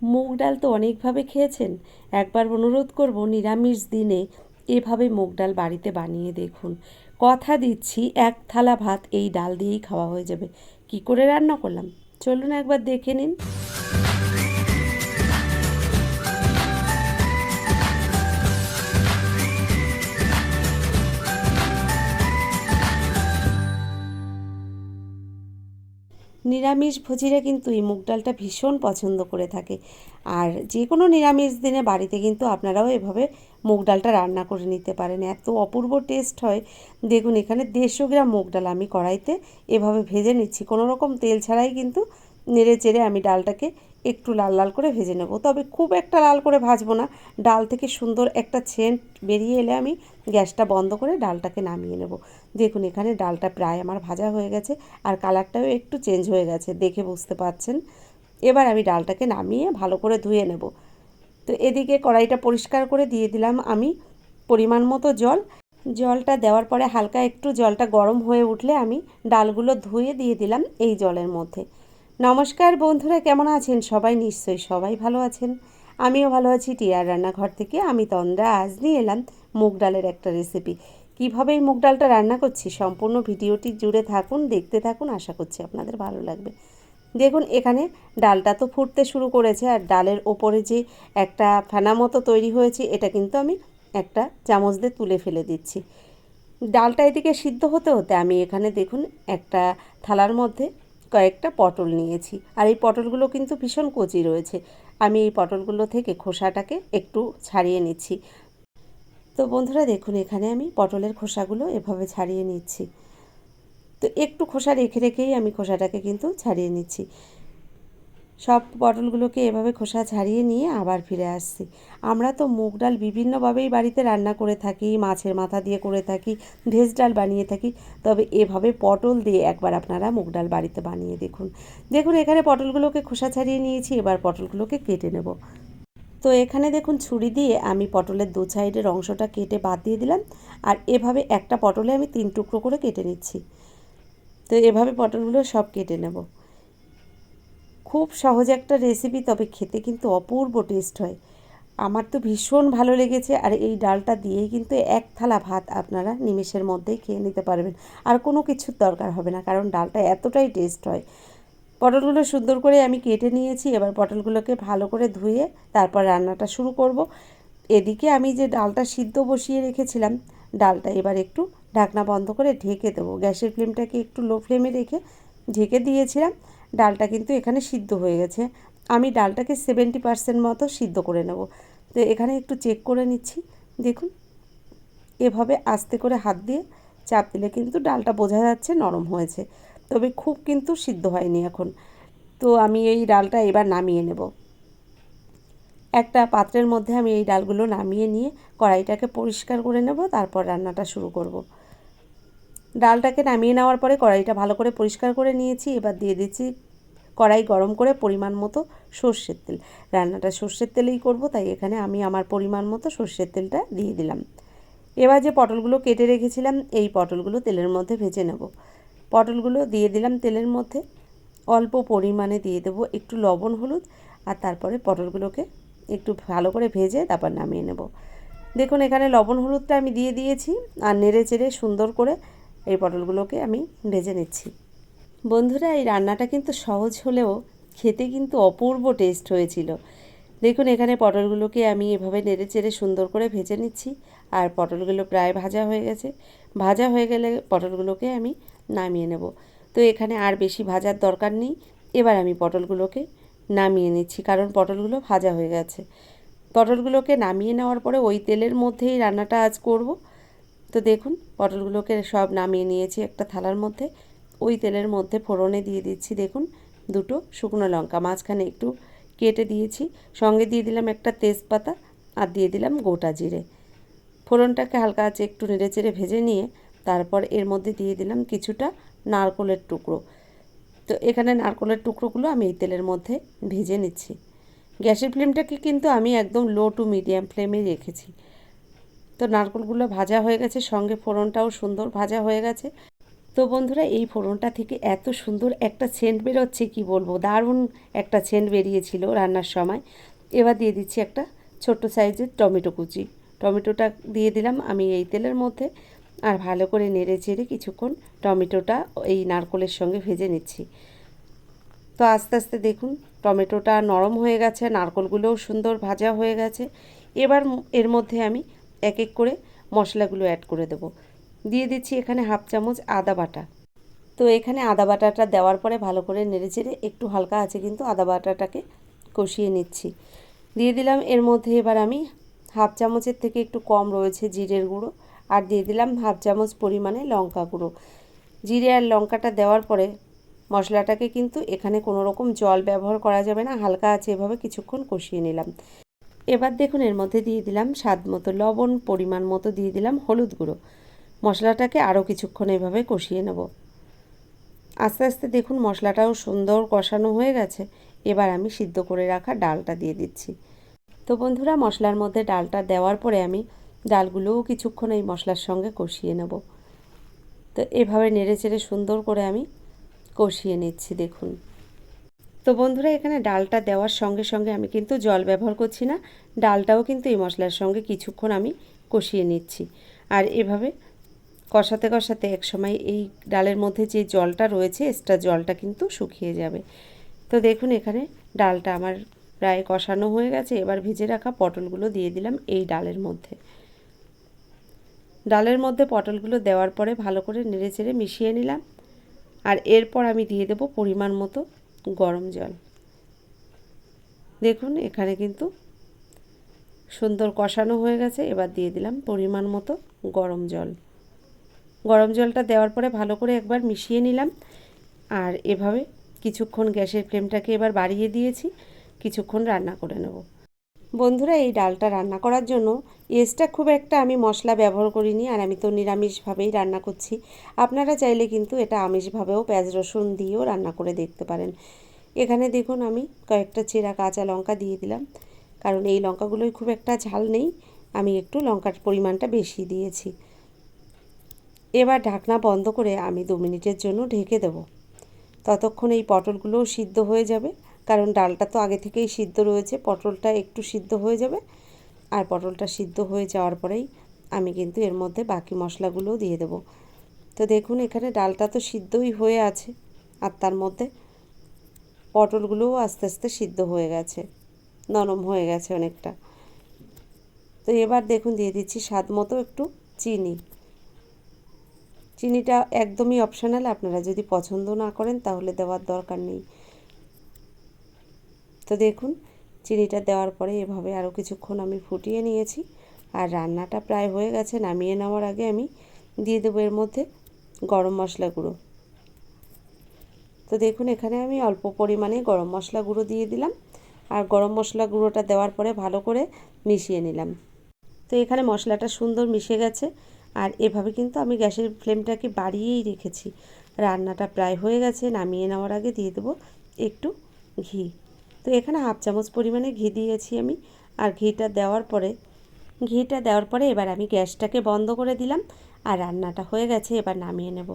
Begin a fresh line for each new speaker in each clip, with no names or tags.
মুগ ডাল তো অনেকভাবে খেয়েছেন, একবার অনুরোধ করব নিরামিষ দিনে এভাবে মুগ ডাল বাড়িতে বানিয়ে দেখুন। কথা দিচ্ছি এক থালা ভাত এই ডাল দিয়েই খাওয়া হয়ে যাবে। কি করে রান্না করলাম চলুন একবার দেখে নিন। নিরামিষভোজীরা কিন্তু এই মুগ ডালটা ভীষণ পছন্দ করে থাকে। আর যে কোনো নিরামিষ দিনে বাড়িতে কিন্তু আপনারাও এভাবে মুগ ডালটা রান্না করে নিতে পারেন, এত অপূর্ব টেস্ট হয়। দেখুন এখানে 150 গ্রাম মুগ ডাল আমি কড়াইতে এভাবে ভেজে নিচ্ছি, কোনো রকম তেল ছাড়াই কিন্তু নেড়ে চেড়ে আমি ডালটাকে একটু লাল লাল করে ভেজে নেব। তবে খুব একটা লাল করে ভাজবো না, ডাল থেকে সুন্দর একটা সেন্ট বেরিয়ে এলে আমি গ্যাসটা বন্ধ করে ডালটাকে নামিয়ে নেব। দেখুন এখানে ডালটা প্রায় আমার ভাজা হয়ে গেছে, আর কালারটাও একটু চেঞ্জ হয়ে গেছে, দেখে বুঝতে পারছেন। এবার আমি ডালটাকে নামিয়ে ভালো করে ধুয়ে নেব। তো এদিকে কড়াইটা পরিষ্কার করে দিয়ে দিলাম আমি পরিমাণ মতো জল। জলটা দেওয়ার পরে হালকা একটু জলটা গরম হয়ে উঠলে আমি ডালগুলো ধুয়ে দিয়ে দিলাম এই জলের মধ্যে। নমস্কার বন্ধুরা, কেমন আছেন সবাই? নিশ্চয়ই সবাই ভালো আছেন, আমিও ভালো আছি। টিয়ার রান্নাঘর থেকে আমি তন্দ্রা আজ নিয়ে এলাম মুগ ডালের একটা রেসিপি। কীভাবে এই মুগ ডালটা রান্না করছি সম্পূর্ণ ভিডিওটি জুড়ে থাকুন, দেখতে থাকুন, আশা করছি আপনাদের ভালো লাগবে। দেখুন এখানে ডালটা তো ফুটতে শুরু করেছে, আর ডালের ওপরে যে একটা ফেনা মতো তৈরি হয়েছে এটা কিন্তু আমি একটা চামচ দিয়ে তুলে ফেলে দিচ্ছি। ডালটা এদিকে সিদ্ধ হতে হতে আমি এখানে দেখুন একটা থালার মধ্যে কয়েকটা পটল নিয়েছি, আর এই পটলগুলো কিন্তু ভীষণ কচি রয়েছে। আমি এই পটলগুলো থেকে খোসাটাকে একটু ছাড়িয়ে নিচ্ছি। তো বন্ধুরা দেখুন এখানে আমি পটলের খোসাগুলো এভাবে ছাড়িয়ে নিচ্ছি। তো একটু খোসা রেখে রেখেই আমি খোসাটাকে কিন্তু ছাড়িয়ে নিচ্ছি। সব পটলগুলোকে এভাবে খোসা ছাড়িয়ে নিয়ে আবার ফিরে আসছি। আমরা তো মুগ ডাল বিভিন্নভাবেই বাড়িতে রান্না করে থাকি, মাছের মাথা দিয়ে করে থাকি, ভেজ ডাল বানিয়ে থাকি। তবে এভাবে পটল দিয়ে একবার আপনারা মুগ ডাল বাড়িতে বানিয়ে দেখুন। দেখুন এখানে পটলগুলোকে খোসা ছাড়িয়ে নিয়েছি, এবার পটলগুলোকে কেটে নেব। তো এখানে দেখুন ছুরি দিয়ে আমি পটলের দু সাইডের অংশটা কেটে বাদ দিয়ে দিলাম, আর এভাবে একটা পটলে আমি 3 টুকরো করে কেটে নিচ্ছি। তো এভাবে পটলগুলো সব কেটে নেব। খুব সহজ একটা রেসিপি, তবে খেতে কিন্তু অপূর্ব টেস্ট হয়। আমার তো ভীষণ ভালো লেগেছে, আর এই ডালটা দিয়েই কিন্তু এক থালা ভাত আপনারা নিমেষের মধ্যেই খেয়ে নিতে পারবেন। আর কোনো কিছুর দরকার হবে না, কারণ ডালটা এতটাই টেস্ট হয়। পটলগুলো সুন্দর করে আমি কেটে নিয়েছি, এবার পটলগুলোকে ভালো করে ধুয়ে তারপর রান্নাটা শুরু করব। এদিকে আমি যে ডালটা সিদ্ধ বসিয়ে রেখেছিলাম, ডালটা এবার একটু ঢাকনা বন্ধ করে ঢেকে দেবো। গ্যাসের ফ্লেমটাকে একটু লো ফ্লেমে রেখে ঢেকে দিয়েছিলাম। ডালটা কিন্তু এখানে সিদ্ধ হয়ে গেছে। আমি ডালটাকে 70% মতো সিদ্ধ করে নেব। তো এখানে একটু চেক করে নিচ্ছি। দেখুন এভাবে আস্তে করে হাত দিয়ে চাপ দিলে কিন্তু ডালটা বোঝা যাচ্ছে নরম হয়েছে, তবে খুব কিন্তু সিদ্ধ হয়নি এখন। তো আমি এই ডালটা এবার নামিয়ে নেব। একটা পাত্রের মধ্যে আমি এই ডালগুলো নামিয়ে নিয়ে কড়াইটাকে পরিষ্কার করে নেব, তারপর রান্নাটা শুরু করব। ডালটাকে নামিয়ে নেওয়ার পরে কড়াইটা ভালো করে পরিষ্কার করে নিয়েছি। এবার দিয়ে দিচ্ছি কড়াই গরম করে পরিমাণ মতো সর্ষের তেল। রান্নাটা সর্ষের তেলেই করব, তাই এখানে আমি আমার পরিমাণ মতো সর্ষের তেলটা দিয়ে দিলাম। এবার যে পটলগুলো কেটে রেখেছিলাম এই পটলগুলো তেলের মধ্যে ভেজে নেব। পটলগুলো দিয়ে দিলাম তেলের মধ্যে, অল্প পরিমাণে দিয়ে দেবো একটু লবণ হলুদ, আর তারপরে পটলগুলোকে একটু ভালো করে ভেজে তারপর নামিয়ে নেব। দেখুন এখানে লবণ হলুদটা আমি দিয়ে দিয়েছি, আর নেড়ে চেড়ে সুন্দর করে এই পটলগুলোকে আমি ভেজে নিচ্ছি। বন্ধুরা এই রান্নাটা কিন্তু সহজ হলেও খেতে কিন্তু অপূর্ব টেস্ট হয়েছিল। দেখুন এখানে পটলগুলোকে আমি এভাবে নেড়ে চেড়ে সুন্দর করে ভেজে নিচ্ছি, আর পটলগুলো প্রায় ভাজা হয়ে গেছে। ভাজা হয়ে গেলে পটলগুলোকে আমি নামিয়ে নেব। তো এখানে আর বেশি ভাজার দরকার নেই। এবার আমি পটলগুলোকে নামিয়ে নিচ্ছি, কারণ পটলগুলো ভাজা হয়ে গেছে। পটলগুলোকে নামিয়ে নেওয়ার পরে ওই তেলের মধ্যেই রান্নাটা আজ করব। তো দেখুন পটলগুলোকে সব নামিয়ে নিয়েছি একটা থালার মধ্যে। ওই তেলের মধ্যে ফোড়নে দিয়ে দিচ্ছি দেখুন 2টো শুকনো লঙ্কা মাঝখানে একটু কেটে দিয়েছি, সঙ্গে দিয়ে দিলাম একটা তেজপাতা, আর দিয়ে দিলাম গোটা জিরে। ফোড়নটাকে হালকা আঁচে একটু নেড়েচেড়ে ভেজে নিয়ে তারপর এর মধ্যে দিয়ে দিলাম কিছুটা নারকেলের টুকরো। তো এখানে নারকেলের টুকরোগুলো আমি এই তেলের মধ্যে ভেজে নিচ্ছি। গ্যাসের ফ্লেমটাকে কিন্তু আমি একদম লো টু মিডিয়াম ফ্লেমেই রেখেছি। তো নারকেলগুলো ভাজা হয়ে গেছে, সঙ্গে ফোড়নটাও সুন্দর ভাজা হয়ে গেছে। তো তো বন্ধুরা এই ফোড়নটা থেকে এত সুন্দর একটা সেন্ট বেরোচ্ছে কি বলবো, দারুণ একটা সেন্ট বেরিয়েছিল রান্নার সময়। এবার দিয়ে দিচ্ছি একটা ছোট্ট সাইজের টমেটো কুচি। টমেটোটা দিয়ে দিলাম আমি এই তেলের মধ্যে, আর ভালো করে নেড়ে চেড়ে কিছুক্ষণ টমেটোটা এই নারকেলের সঙ্গে ভেজে নিচ্ছি। তো আস্তে আস্তে দেখুন টমেটোটা নরম হয়ে গেছে, নারকেলগুলোও সুন্দর ভাজা হয়ে গেছে। এবার এর মধ্যে আমি এক এক করে মশলাগুলো অ্যাড করে দেব। দিয়ে দিচ্ছি এখানে হাফ চামচ আদা বাটা। তো এখানে আদা বাটাটা দেওয়ার পরে ভালো করে নেড়েচেড়ে একটু হালকা আছে কিন্তু আদা বাটাটাকে কষিয়ে নিচ্ছি। দিয়ে দিলাম এর মধ্যে এবার আমি হাফ চামচের থেকে একটু কম রয়েছে জিরের গুঁড়ো, আর দিয়ে দিলাম হাফ চামচ পরিমাণে লঙ্কা গুঁড়ো। জিরে আর লঙ্কাটা দেওয়ার পরে মশলাটাকে কিন্তু এখানে কোনো রকম জল ব্যবহার করা যাবে না, হালকা আছে এভাবে কিছুক্ষণ কষিয়ে নিলাম। এবার দেখুন এর মধ্যে দিয়ে দিলাম স্বাদ মতো লবণ, পরিমাণ মতো দিয়ে দিলাম হলুদ গুঁড়ো। মশলাটাকে আরও কিছুক্ষণ এভাবে কষিয়ে নেব। আস্তে আস্তে দেখুন মশলাটাও সুন্দর কষানো হয়ে গেছে। এবার আমি সিদ্ধ করে রাখা ডালটা দিয়ে দিচ্ছি। তো বন্ধুরা মশলার মধ্যে ডালটা দেওয়ার পরে আমি ডালগুলোও কিছুক্ষণ এই মশলার সঙ্গে কষিয়ে নেব। তো এভাবে নেড়েচেড়ে সুন্দর করে আমি কষিয়ে নিচ্ছি দেখুন। তো বন্ধুরা এখানে ডালটা দেওয়ার সঙ্গে সঙ্গে আমি কিন্তু জল ব্যবহার করছি না, ডালটাও কিন্তু এই মশলার সঙ্গে কিছুক্ষণ আমি কষিয়ে নিচ্ছি। আর এভাবে কষাতে কষাতে একসময় এই ডালের মধ্যে যে জলটা রয়েছে এক্সট্রা জলটা কিন্তু শুকিয়ে যাবে। তো দেখুন এখানে ডালটা আমার প্রায় কষানো হয়ে গেছে। এবার ভেজে রাখা পটলগুলো দিয়ে দিলাম এই ডালের মধ্যে। ডালের মধ্যে পটলগুলো দেওয়ার পরে ভালো করে নেড়েচেড়ে মিশিয়ে নিলাম। আর এরপর আমি দিয়ে দেব পরিমাণ মতো গরম জল। দেখুন এখানে কিন্তু সুন্দর কষানো হয়ে গেছে। এবার দিয়ে দিলাম পরিমাণ মতো গরম জল। গরম জলটা দেওয়ার পরে ভালো করে একবার মিশিয়ে নিলাম। আর এভাবে কিছুক্ষণ গ্যাসের ফ্লেমটাকে এবার বাড়িয়ে দিয়েছি, কিছুক্ষণ রান্না করে নেব। বন্ধুরা এই ডালটা রান্না করার জন্য এক্সট্রা খুব একটা আমি মশলা ব্যবহার করিনি, আর আমি তো নিরামিষভাবেই রান্না করছি। আপনারা চাইলে কিন্তু এটা আমিষভাবেও পেঁয়াজ রসুন দিয়েও রান্না করে দেখতে পারেন। এখানে দেখুন আমি কয়েকটা চেরা কাঁচা লঙ্কা দিয়ে দিলাম, কারণ এই লঙ্কাগুলোই খুব একটা ঝাল নেই, আমি একটু লঙ্কার পরিমাণটা বেশি দিয়েছি। এবার ঢাকনা বন্ধ করে আমি 2 মিনিটের জন্য ঢেকে দেব। ততক্ষণ এই পটলগুলোও সিদ্ধ হয়ে যাবে, কারণ ডালটা তো আগে থেকেই সিদ্ধ রয়েছে, পটলটা একটু সিদ্ধ হয়ে যাবে। আর পটলটা সিদ্ধ হয়ে যাওয়ার পরেই আমি কিন্তু এর মধ্যে বাকি মশলাগুলোও দিয়ে দেব। তো দেখুন এখানে ডালটা তো সিদ্ধই হয়ে আছে, আর তার মধ্যে পটলগুলোও আস্তে আস্তে সিদ্ধ হয়ে গেছে, নরম হয়ে গেছে অনেকটা। তো এবার দেখুন দিয়ে দিচ্ছি স্বাদ মতো একটু চিনি। চিনিটা একদমই অপশনাল, আপনারা যদি পছন্দ না করেন তাহলে দেওয়ার দরকার নেই। তো দেখুন চিনিটা দেওয়ার পরে এভাবে আরও কিছুক্ষণ আমি ফুটিয়ে নিয়েছি। আর রান্নাটা প্রায় হয়ে গেছে। নামিয়ে নেওয়ার আগে আমি দিয়ে দেবো এর মধ্যে গরম মশলা গুঁড়ো। তো দেখুন এখানে আমি অল্প পরিমাণে গরম মশলা গুঁড়ো দিয়ে দিলাম, আর গরম মশলা গুঁড়োটা দেওয়ার পরে ভালো করে মিশিয়ে নিলাম। তো এখানে মশলাটা সুন্দর মিশে গেছে। আর এভাবে কিন্তু আমি গ্যাসের ফ্লেমটাকে বাড়িয়েই রেখেছি। রান্নাটা প্রায় হয়ে গেছে। নামিয়ে নেওয়ার আগে দিয়ে দেবো একটু ঘি। তো এখানে হাফ চামচ পরিমাণে ঘি দিয়েছি আমি। আর ঘিটা দেওয়ার পরে এবার আমি গ্যাসটাকে বন্ধ করে দিলাম। আর রান্নাটা হয়ে গেছে, এবার নামিয়ে নেব।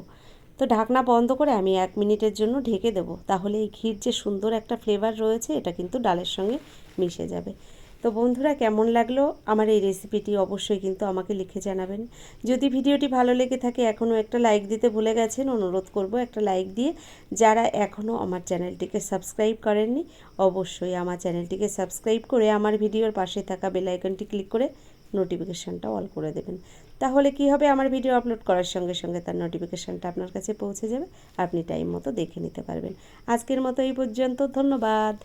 তো ঢাকনা বন্ধ করে আমি 1 মিনিটের জন্য ঢেকে দেব, তাহলে এই ঘির যে সুন্দর একটা ফ্লেভার রয়েছে এটা কিন্তু ডালের সঙ্গে মিশে যাবে। তো বন্ধুরা কেমন লাগলো আমার এই রেসিপিটি অবশ্যই কিন্তু আমাকে লিখে জানাবেন। যদি ভিডিওটি ভালো লেগে থাকে এখনও একটা লাইক দিতে ভুলে গেছেন, অনুরোধ করব একটা লাইক দিয়ে যারা এখনও আমার চ্যানেলটিকে সাবস্ক্রাইব করেননি অবশ্যই আমার চ্যানেলটিকে সাবস্ক্রাইব করে আমার ভিডিওর পাশে থাকা বেল আইকনটি ক্লিক করে নোটিফিকেশানটা অল করে দেবেন। তাহলে কি হবে, আমার ভিডিও আপলোড করার সঙ্গে সঙ্গে তার নোটিফিকেশানটা আপনার কাছে পৌঁছে যাবে, আপনি টাইম মতো দেখে নিতে পারবেন। আজকের মতো এই পর্যন্ত, ধন্যবাদ।